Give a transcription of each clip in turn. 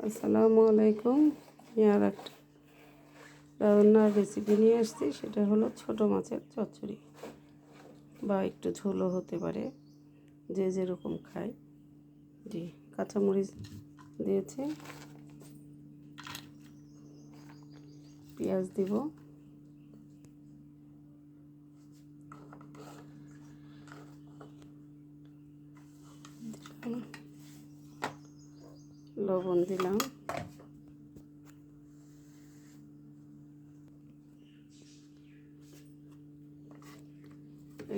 আসসালামু আলাইকুম। আর একটা রান্নার রেসিপি নিয়ে আসছি, সেটা হলো ছোট মাছের চচ্চড়ি, বা একটু ঝোলও হতে পারে, যে যেরকম খায়। জি, কাঁচামরিচ দিয়েছি, পেঁয়াজ দিব, লবণ দিলাম,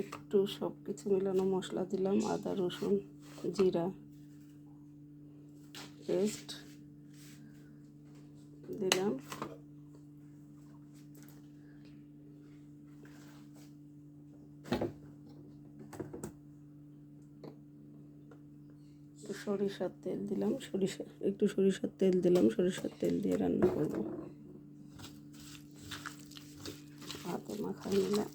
একটু সব কিছু মিলানো মশলা দিলাম, আদা রসুন জিরা পেস্ট দিলাম, সরিষার তেল দিলাম, সরিষার তেল দিলাম, সরিষার তেল দিয়ে রান্না করব। হাতে মাখাই নিলাম,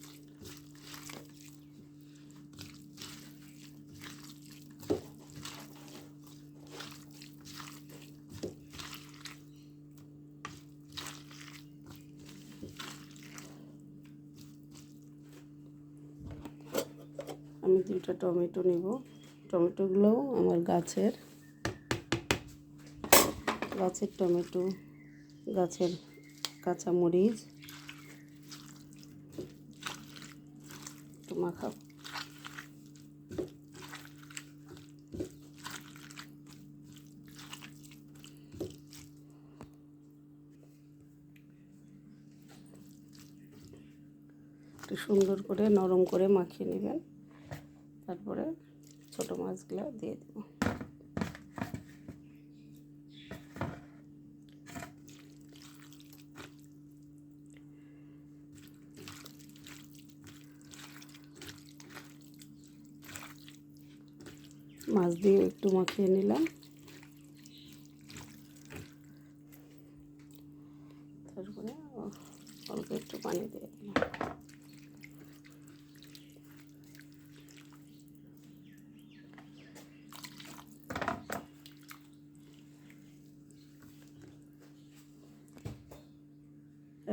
আমি 2টা টমেটো নিব। টমেটোগুলোও আমার গাছের টমেটো, গাছের কাঁচামরিচ একটু মাখাবো। একটু সুন্দর করে নরম করে মাখিয়ে নেবেন, তারপরে ছোট মাছগুলো দিয়ে দেব। মাছ দিয়ে একটু মাখিয়ে নিলাম, তারপরে অল্প একটু পানি দিয়ে দিলাম।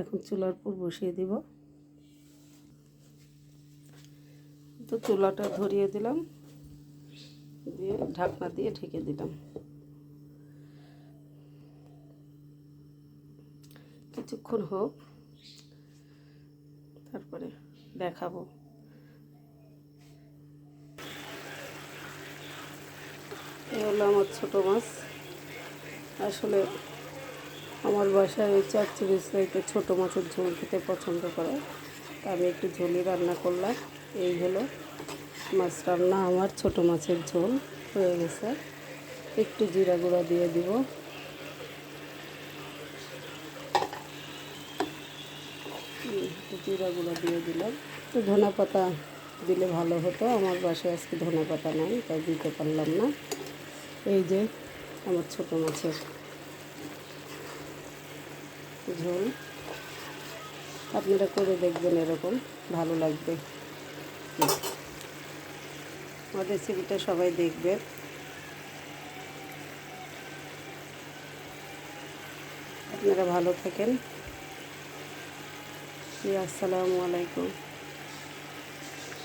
এখন চুলার উপর বসিয়ে দিব, তো চুলাটা ধরিয়ে দিলাম, দিয়ে ঢাকনা দিয়ে ঢেকে দিলাম। কিছুক্ষণ হোক, তারপরে দেখাবো। এই হলো আমার ছোটো মাছ। আসলে আমার বাসায় ওই চচ্চড়ির চাইতে ছোটো মাছের ঝোল খেতে পছন্দ করে, আমি একটু ঝোলই রান্না করলাম। এই হলো মাছ রান্না, আমার ছোটো মাছের ঝোল হয়ে গেছে। একটু জিরা গুঁড়া দিয়ে দিব, জিরা গুঁড়া দিয়ে দিলাম। একটু ধনে পাতা দিলে ভালো হতো, আমার বাসায় আজকে ধনে পাতা নাই, তাই দিতে পারলাম না। এই যে আমার ছোটো মাছের ঝোল, আপনারা করে দেখবেন, এরকম ভালো লাগবে। আমার রেসিপিটা সবাই দেখবেন। আপনারা ভালো থাকেন। আসসালামু আলাইকুম।